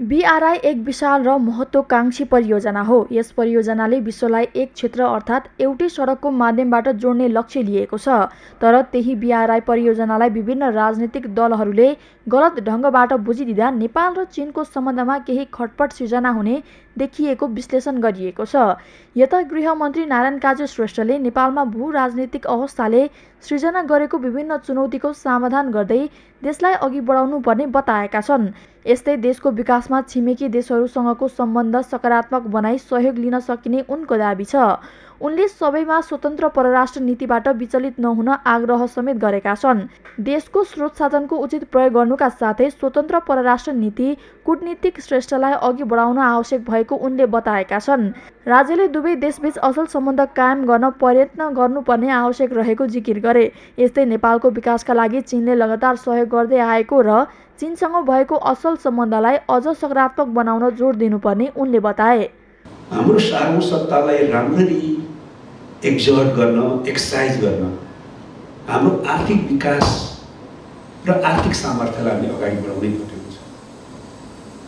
BRI एक विशाल र महत्त्वकांक्षी परियोजना हो। यस परियोजनाले विश्वलाई एक क्षेत्र अर्थात् एउटै सडकको माध्यमबाट जोड्ने लक्ष्य लिएको छ। तर त्यही BRI परियोजनालाई विभिन्न राजनीतिक दलहरूले गलत ढङ्गबाट बुझिदिँदा नेपाल र चीनको सम्बन्धमा केही खटपट सिर्जना हुने देखिएको विश्लेषण गरिएको छ। यता गृहमन्त्री नारायण काजी श्रेष्ठले नेपालमा भू राजनीतिक अवस्थाले सृजना गरेको विभिन्न चुनौतीको समाधान गर्दै देशलाई अघि बढाउनु पर्ने बताएका छन्। यस्तै देशको विकासमा छिमेकी देशहरूसँगको सम्बन्ध सकारात्मक बनाई सहयोग लिन सकिने उनको दाबी छ। उनले सबैमा स्वतन्त्र परराष्ट्र नीतिबाट विचलित नहुन आग्रह समेत गरेका छन्। देशको स्रोत साधनको उचित प्रयोग गर्नुका साथै स्वतन्त्र परराष्ट्र नीति कूटनीतिक श्रेष्ठलाई अघि बढाउन आवश्यक भएको उनले बताएका छन्। राज्यले दुवै देशबीच असल सम्बन्ध कायम गर्न प्रयत्न गर्नुपर्ने आवश्यक रहेको जिकिर गरे। यस्तै नेपालको विकासका लागि चीनले लगातार सहयोग गर्दै आएको र चीनसँग भएको असल सम्बन्धलाई अझ सकारात्मक बनाउन जोड दिनुपर्ने उनले बताए। हाम्रो सार्वसत्तालाई राम्ररी एक्जर्ट गर्न, एक्सर्साइज गर्न, हाम्रो आर्थिक विकास र आर्थिक सामर्थ्यलाई हामीले अगाडि बढाउनै पर्ने हुन्छ।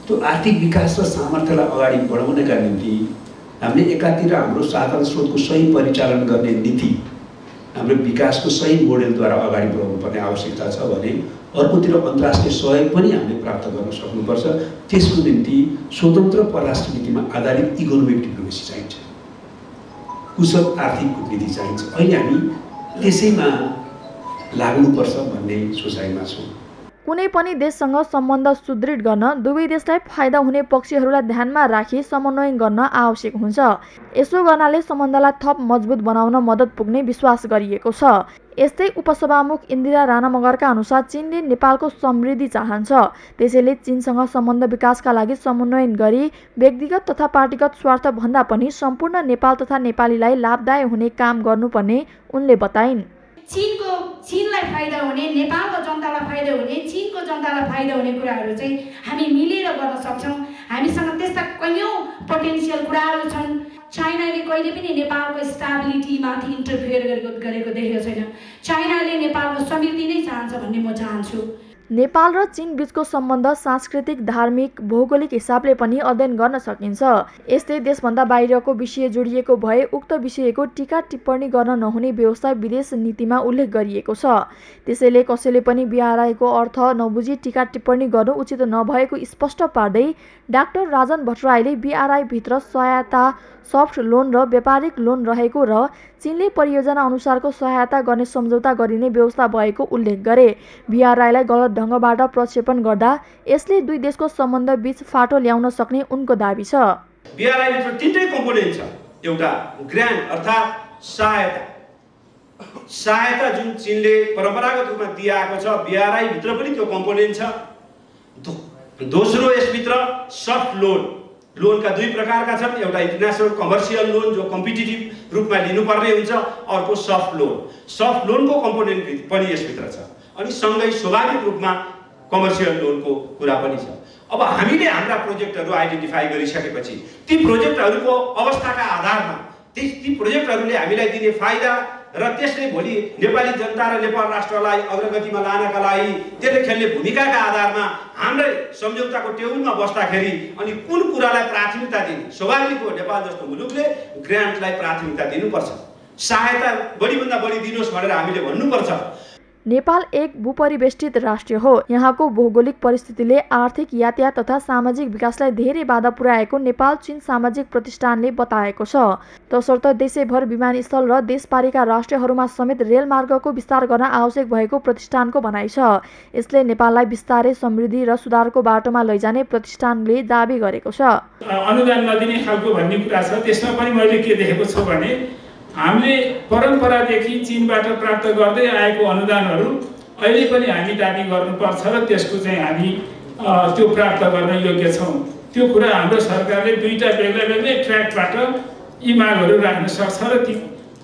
त्यो आर्थिक विकास र सामर्थ्यलाई अगाडि बढाउनका निम्ति हामीले एकातिर हाम्रो साधन स्रोतको सही परिचालन गर्ने नीति, हाम्रो विकासको सही मोडेलद्वारा अगाडि बढाउनु पर्ने आवश्यकता छ भने अर्कोतिर अन्तर्राष्ट्रिय सहयोग पनि हामीले प्राप्त गर्न सक्नुपर्छ। त्यसको निम्ति स्वतन्त्र परराष्ट्र नीतिमा आधारित इकोनोमिक डिप्लोमेसी चाहिन्छ, कुशल आर्थिक कूटनीति चाहिन्छ। अहिले हामी त्यसैमा लाग्नुपर्छ भन्ने सोचाइमा छौँ। कुनै पनि देशसँग सम्बन्ध सुदृढ गर्न दुवै देशलाई फाइदा हुने पक्षहरूलाई ध्यानमा राखी समन्वय गर्न आवश्यक हुन्छ। यसो गर्नाले सम्बन्धलाई थप मजबुत बनाउन मद्दत पुग्ने विश्वास गरिएको छ। यस्तै उपसभामुख इन्दिरा राणा मगरका अनुसार चीनले नेपालको समृद्धि चाहन्छ। त्यसैले चीनसँग सम्बन्ध विकासका लागि समन्वय गरी व्यक्तिगत तथा पार्टीगत स्वार्थ भन्दा पनि सम्पूर्ण नेपाल तथा नेपालीलाई लाभदायक हुने काम गर्नुपर्ने उनले बताइन्। चीनलाई फाइदा हुने, नेपालको जनतालाई फाइदा हुने, चीनको जनतालाई फाइदा हुने कुराहरू चाहिँ हामी मिलेर गर्न सक्छौँ। हामीसँग त्यस्ता कैयौँ पोटेन्सियल कुराहरू छन्। चाइनाले कहिले पनि नेपालको स्टेबिलिटीमाथि इन्टरफियर गरेको देखेको छैन। चाइनाले नेपालको समृद्धि नै चाहन्छ भन्ने म चाहन्छु। नेपाल र चीन बीचको सम्बन्ध सांस्कृतिक, धार्मिक, भौगोलिक हिसाबले पनि अध्ययन गर्न सकिन्छ। यस्तै देशभन्दा बाहिरको विषय जोडिएको भए उक्त विषयको टीका टिप्पणी गर्न नहुने व्यवस्था विदेश नीतिमा उल्लेख गरिएको छ। त्यसैले कसैले पनि BRI को अर्थ नबुझी टीका टिप्पणी गर्नु उचित नभएको स्पष्ट पार्दै डाक्टर राजन भट्टराईले BRI भित्र सहायता सफ्ट लोन र व्यापारिक लोन रहेको र चीनले परियोजना अनुसारको सहायता गर्ने सम्झौता गरिने व्यवस्था भएको उल्लेख गरे। BRI लाई गलत ढङ्गबाट प्रक्षेपण गर्दा यसले दुई देशको सम्बन्ध बीच फाटो ल्याउन सक्ने उनको दाबी छ। BRI भित्र तीनटै कम्पोनेन्ट छ। एउटा ग्रान्ट अर्थात् सहायता जुन चीनले परम्परागत रूपमा दिएको छ, BRI भित्र पनि त्यो कम्पोनेन्ट छ। दोस्रो यसभित्र सफ्ट लोनका दुई प्रकारका छन्। एउटा इन्टरनेसनल कमर्सियल लोन जो कम्पिटिटिभ रूपमा लिनुपर्ने हुन्छ, अर्को सफ्ट लोनको कम्पोनेन्ट पनि यसभित्र छ। अनि सँगै स्वाभाविक रूपमा कमर्सियल लोनको कुरा पनि छ। अब हामीले हाम्रा प्रोजेक्टहरू आइडेन्टिफाई गरिसकेपछि ती प्रोजेक्टहरूको अवस्थाका आधारमा ती प्रोजेक्टहरूले हामीलाई दिने फाइदा र त्यसले भोलि नेपाली जनता र नेपाल राष्ट्रलाई अग्रगतिमा लानका लागि त्यसले खेल्ने भूमिकाका आधारमा हाम्रै सम्झौताको टेबलमा बस्दाखेरि अनि कुन कुरालाई प्राथमिकता दिने, स्वाभाविक हो नेपाल जस्तो मुलुकले ग्रान्टलाई प्राथमिकता दिनुपर्छ। सहायता बढीभन्दा बढी दिनुहोस् भनेर हामीले भन्नुपर्छ। नेपाल एक भूपरिवेष्टित राष्ट्र हो। यहाँको भौगोलिक परिस्थितिले आर्थिक, यातायात तथा सामाजिक विकासलाई धेरै बाधा पुर्याएको नेपाल चीन सामाजिक प्रतिष्ठानले बताएको छ। तसर्थ देशैभर विमानस्थल र देशपारीका राष्ट्रहरूमा समेत रेलमार्गको विस्तार गर्न आवश्यक भएको प्रतिष्ठानको भनाइ छ। यसले नेपाललाई बिस्तारै समृद्धि र सुधारको बाटोमा लैजाने प्रतिष्ठानले दाबी गरेको छ। अनुदान नदिने खालको भन्ने कुरा छ। त्यसमा पनि मैले के देखेको छु भने हामीले परम्परादेखि चीनबाट प्राप्त गर्दै आएको अनुदानहरू अहिले पनि हामी दाबी गर्नुपर्छ र त्यसको चाहिँ हामी त्यो प्राप्त गर्न योग्य छौँ। त्यो कुरा हाम्रो सरकारले दुईटा बेग्लै ट्र्याकबाट यी मागहरू राख्न सक्छ र ती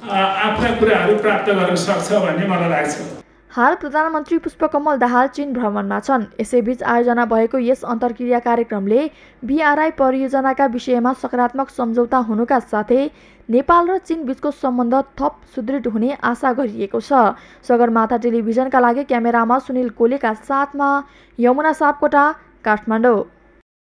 आफ्ना कुराहरू प्राप्त गर्न सक्छ भन्ने मलाई लाग्छ। हाल प्रधानमन्त्री पुष्पकमल दाहाल चीन भ्रमणमा छन्। यसैबीच आयोजना भएको यस अन्तर्क्रिया कार्यक्रमले BRI परियोजनाका विषयमा सकारात्मक सम्झौता हुनुका साथै नेपाल र चीन बीचको सम्बन्ध थप सुदृढ हुने आशा गरिएको छ। सगरमाथा टेलिभिजनका लागि क्यामेरामा सुनिल कोलेका साथमा यमुना सापकोटा, काठमाडौँ।